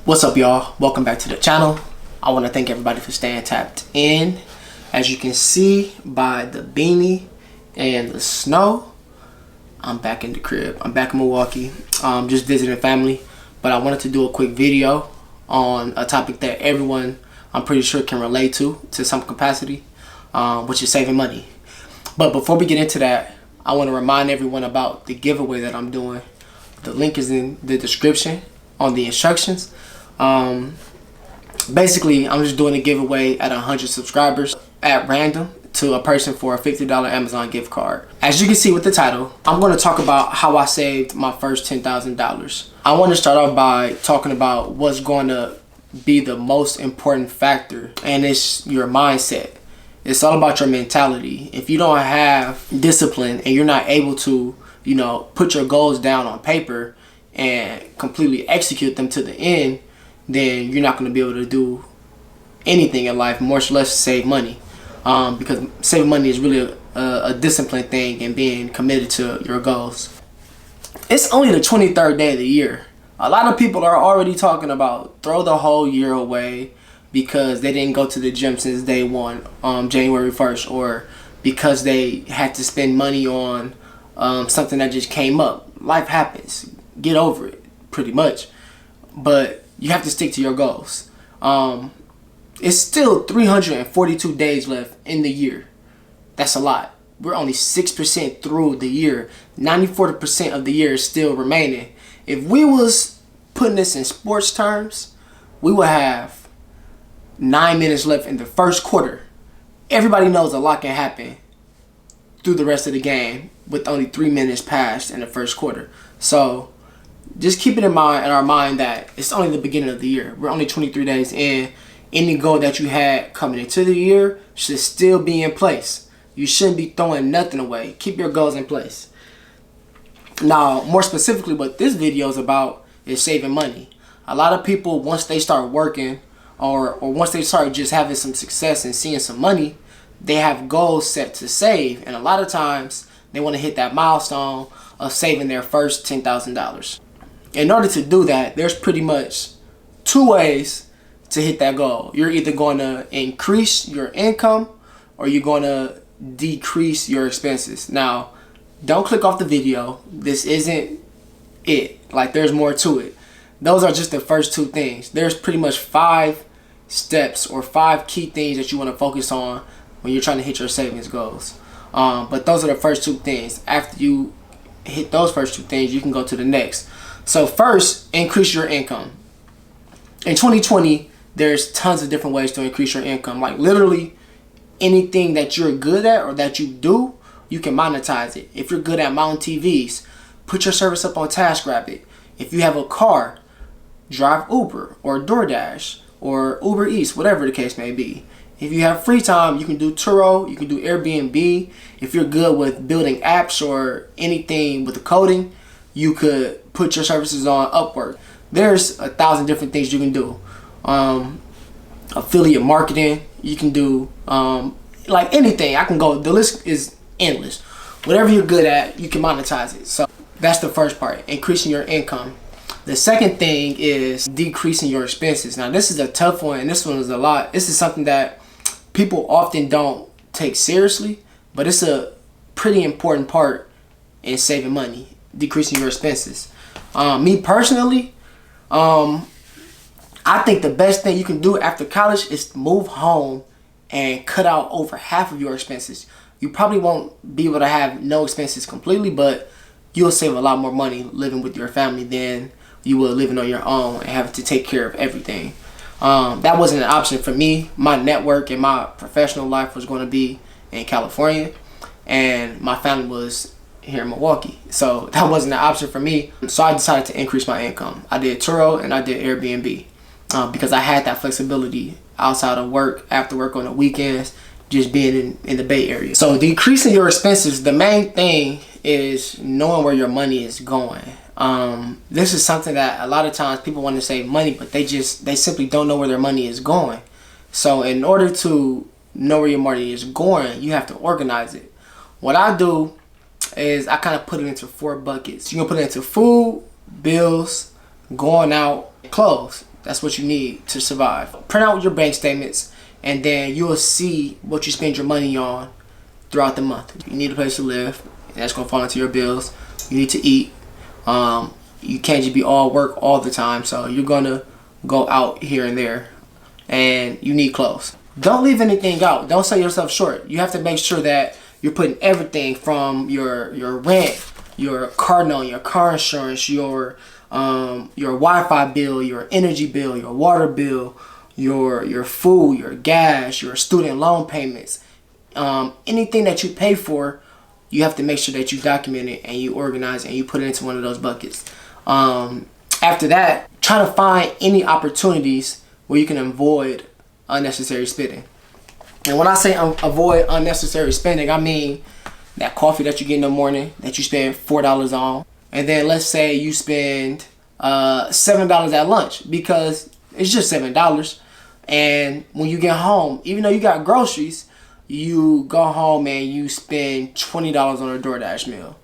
What's up, y'all? Welcome back to the channel. I want to thank everybody for staying tapped in. As you can see by the beanie and the snow, I'm back in the crib. I'm back in Milwaukee, just visiting family. But I wanted to do a quick video on a topic that everyone, I'm pretty sure, can relate to some capacity, which is saving money. But before we get into that, I want to remind everyone about the giveaway that I'm doing. The link is in the description on the instructions. Basically, I'm just doing a giveaway at 100 subscribers at random to a person for a $50 Amazon gift card. As you can see with the title, I'm going to talk about how I saved my first $10,000. I want to start off by talking about what's going to be the most important factor, and it's your mindset. It's all about your mentality. If you don't have discipline and you're not able to, put your goals down on paper and completely execute them to the end, then you're not going to be able to do anything in life, much less save money. Because saving money is really a discipline thing and being committed to your goals. It's only the 23rd day of the year. A lot of people are already talking about throw the whole year away because they didn't go to the gym since day one, January 1st, or because they had to spend money on something that just came up. Life happens. Get over it, pretty much. But you have to stick to your goals. It's still 342 days left in the year. That's a lot. We're only 6% through the year. 94% of the year is still remaining. If we was putting this in sports terms, we would have 9 minutes left in the first quarter. Everybody knows a lot can happen through the rest of the game with only 3 minutes passed in the first quarter. So just keep it in our mind that it's only the beginning of the year. We're only 23 days in. Any goal that you had coming into the year should still be in place. You shouldn't be throwing nothing away. Keep your goals in place. Now, more specifically, what this video is about is saving money. A lot of people, once they start working or once they start just having some success and seeing some money, they have goals set to save. And a lot of times, they want to hit that milestone of saving their first $10,000. In order to do that, there's pretty much two ways to hit that goal. You're either going to increase your income or you're going to decrease your expenses. Now, don't click off the video. This isn't it. Like, there's more to it. Those are just the first two things. There's pretty much 5 steps or 5 key things that you want to focus on when you're trying to hit your savings goals. But those are the first 2 things. After you hit those first 2 things, you can go to the next. So first, increase your income. In 2020, there's tons of different ways to increase your income. Like, literally anything that you're good at or that you do, you can monetize it. If you're good at mounting TVs, put your service up on TaskRabbit. If you have a car, drive Uber or DoorDash or Uber Eats, whatever the case may be. If you have free time, you can do Turo, you can do Airbnb. If you're good with building apps or anything with the coding, you could put your services on Upwork. There's 1,000 different things you can do. Affiliate marketing, you can do like anything. I can go, the list is endless. Whatever you're good at, you can monetize it. So that's the first part, increasing your income. The second thing is decreasing your expenses. Now, this is a tough one, and this one is a lot. This is something that people often don't take seriously, but it's a pretty important part in saving money, decreasing your expenses. Me personally, I think the best thing you can do after college is move home and cut out over half of your expenses. You probably won't be able to have no expenses completely, but you'll save a lot more money living with your family than you will living on your own and having to take care of everything. That wasn't an option for me. My network and my professional life was going to be in California, and my family was here in Milwaukee. So that wasn't an option for me. So I decided to increase my income. I did Turo and I did Airbnb because I had that flexibility outside of work, after work on the weekends, just being in the Bay Area. So decreasing your expenses, the main thing is knowing where your money is going. This is something that a lot of times people want to save money, but they simply don't know where their money is going. So in order to know where your money is going, you have to organize it. What I do is I kind of put it into 4 buckets. You can put it into food, bills, going out, clothes. That's what you need to survive. Print out your bank statements, and then you'll see what you spend your money on throughout the month. You need a place to live, and that's gonna fall into your bills. You need to eat. You can't just be all work all the time, so you're gonna go out here and there, and you need clothes. Don't leave anything out. Don't sell yourself short. You have to make sure that you're putting everything from your rent, your car note, your car insurance, your Wi-Fi bill, your energy bill, your water bill, your food, your gas, your student loan payments, anything that you pay for, you have to make sure that you document it and you organize it and you put it into one of those buckets. After that, try to find any opportunities where you can avoid unnecessary spending. And when I say avoid unnecessary spending, I mean that coffee that you get in the morning that you spend $4 on. And then let's say you spend $7 at lunch because it's just $7. And when you get home, even though you got groceries, you go home and you spend $20 on a DoorDash meal.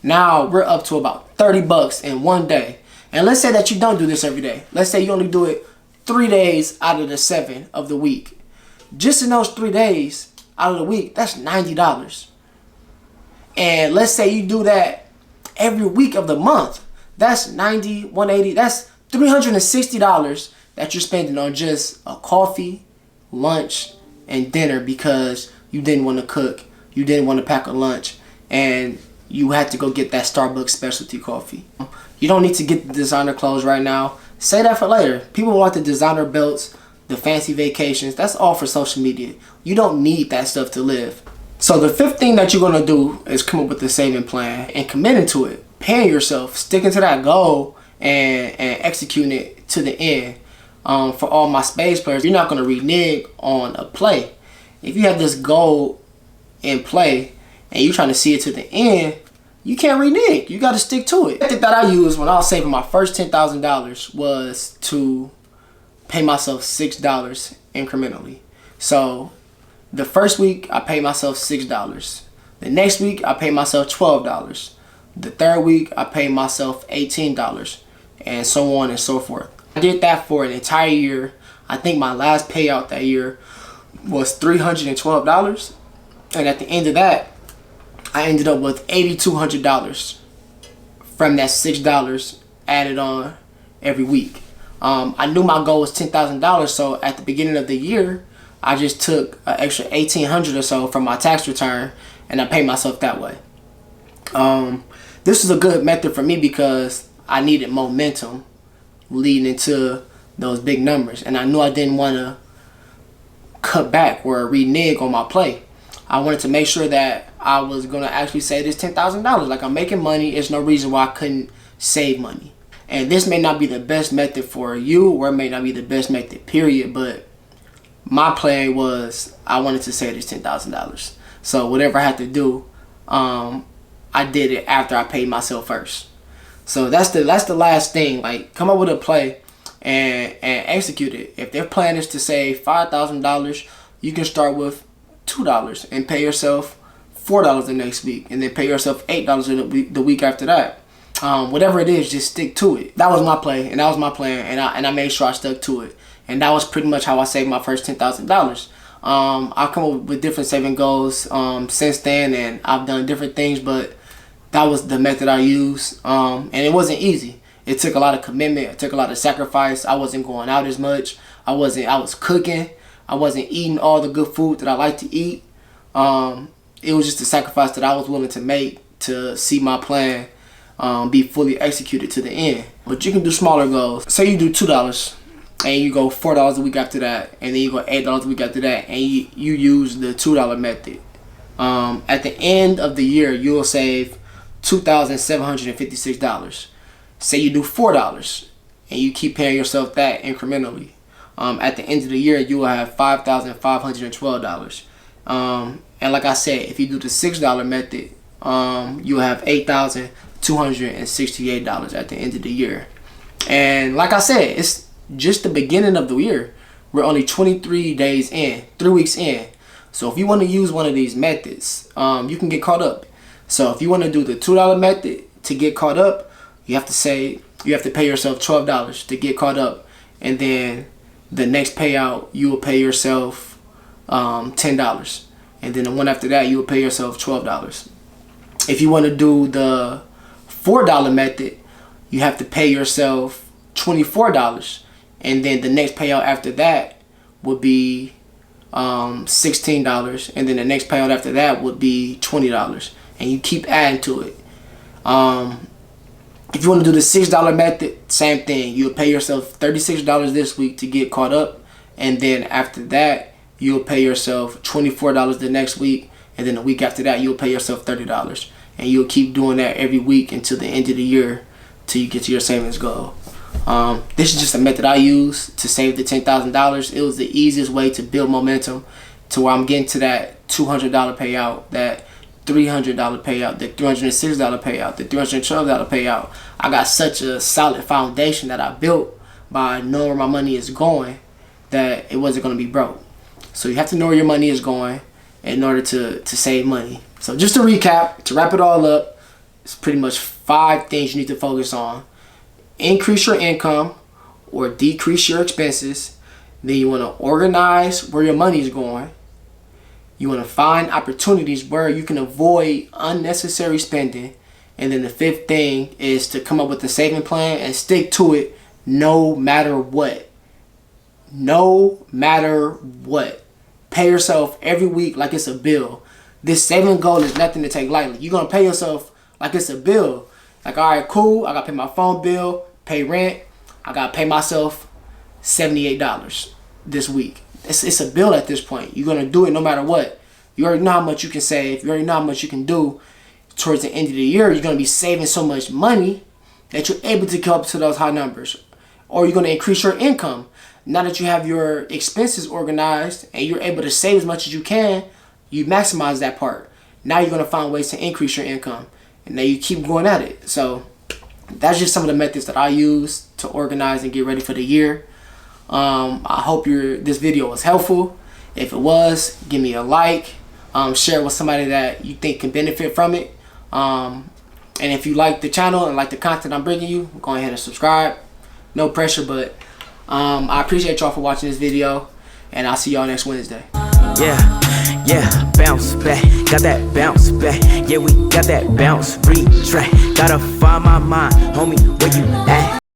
Now we're up to about $30 in one day. And let's say that you don't do this every day. Let's say you only do it 3 days out of the 7 of the week. Just in those 3 days out of the week, that's $90. And let's say you do that every week of the month. That's 90, 180, that's $360 that you're spending on just a coffee, lunch, and dinner because you didn't want to cook, you didn't want to pack a lunch, and you had to go get that Starbucks specialty coffee. You don't need to get the designer clothes right now. Say that for later. People want the designer belts, the fancy vacations. That's all for social media. You don't need that stuff to live. So the 5th thing that you're going to do is come up with a saving plan and committing to it. Paying yourself, sticking to that goal, and executing it to the end. For all my spades players, you're not going to renege on a play. If you have this goal in play and you're trying to see it to the end, you can't renege. You got to stick to it. The method that I used when I was saving my first $10,000 was to pay myself $6 incrementally. So the first week I paid myself $6. The next week I paid myself $12. The 3rd week I paid myself $18, and so on and so forth. I did that for an entire year. I think my last payout that year was $312, and at the end of that, I ended up with $8,200 from that $6 added on every week. I knew my goal was $10,000, so at the beginning of the year, I just took an extra $1,800 or so from my tax return, and I paid myself that way. This was a good method for me because I needed momentum leading into those big numbers, and I knew I didn't want to cut back or renege on my play. I wanted to make sure that I was going to actually save this $10,000. Like, I'm making money. There's no reason why I couldn't save money. And this may not be the best method for you, or it may not be the best method, period, but my plan was I wanted to save this $10,000. So whatever I had to do, I did it after I paid myself first. So that's the last thing. Like, come up with a play and execute it. If their plan is to save $5,000, you can start with $2 and pay yourself $4 the next week, and then pay yourself $8 the week after that. Whatever it is, just stick to it. That was my play, and that was my plan, and I made sure I stuck to it. And that was pretty much how I saved my first $10,000. I've come up with different saving goals since then, and I've done different things, but that was the method I used, and it wasn't easy. It took a lot of commitment. It took a lot of sacrifice. I wasn't going out as much. I was cooking. I wasn't eating all the good food that I like to eat. It was just a sacrifice that I was willing to make to see my plan be fully executed to the end. But you can do smaller goals. Say you do $2 and you go $4 a week after that, and then you go $8 a week after that, and you use the $2 method. At the end of the year, you'll save $2,756. Say you do $4 and you keep paying yourself that incrementally. At the end of the year, you will have $5,512. And like I said, if you do the $6 method, you'll have $8,268 at the end of the year. And like I said, it's just the beginning of the year. We're only 23 days in, 3 weeks in. So if you want to use one of these methods, you can get caught up. So if you want to do the $2 method to get caught up, you have to pay yourself $12 to get caught up, and then the next payout you will pay yourself $10, and then the one after that you will pay yourself $12. If you want to do the $4 method, you have to pay yourself $24, and then the next payout after that would be $16, and then the next payout after that would be $20, and you keep adding to it. If you want to do the $6 method, same thing. You'll pay yourself $36 this week to get caught up, and then after that you'll pay yourself $24 the next week, and then the week after that you'll pay yourself $30, and you'll keep doing that every week until the end of the year, till you get to your savings goal. This is just a method I use to save the $10,000. It was the easiest way to build momentum to where I'm getting to that $200 payout, that $300 payout, the $306 payout, the $312 payout. I got such a solid foundation that I built by knowing where my money is going, that it wasn't going to be broke. So you have to know where your money is going in order to save money. So just to recap, to wrap it all up, it's pretty much 5 things you need to focus on. Increase your income or decrease your expenses. Then you want to organize where your money is going. You want to find opportunities where you can avoid unnecessary spending. And then the 5th thing is to come up with a saving plan and stick to it no matter what. No matter what. Pay yourself every week like it's a bill. This saving goal is nothing to take lightly. You're going to pay yourself like it's a bill. Like, all right, cool, I got to pay my phone bill, pay rent. I got to pay myself $78 this week. It's a bill at this point. You're going to do it no matter what. You already know how much you can save. You already know how much you can do. Towards the end of the year, you're going to be saving so much money that you're able to come up to those high numbers. Or you're going to increase your income. Now that you have your expenses organized and you're able to save as much as you can, you maximize that part. Now you're going to find ways to increase your income. And now you keep going at it. So that's just some of the methods that I use to organize and get ready for the year. I hope this video was helpful. If it was, give me a like. Share it with somebody that you think can benefit from it. And if you like the channel and like the content I'm bringing you, go ahead and subscribe. No pressure, but I appreciate y'all for watching this video, and I'll see y'all next Wednesday. Yeah, bounce back, got that bounce back. Yeah, we got that bounce, retract. Gotta find my mind, homie, where you at?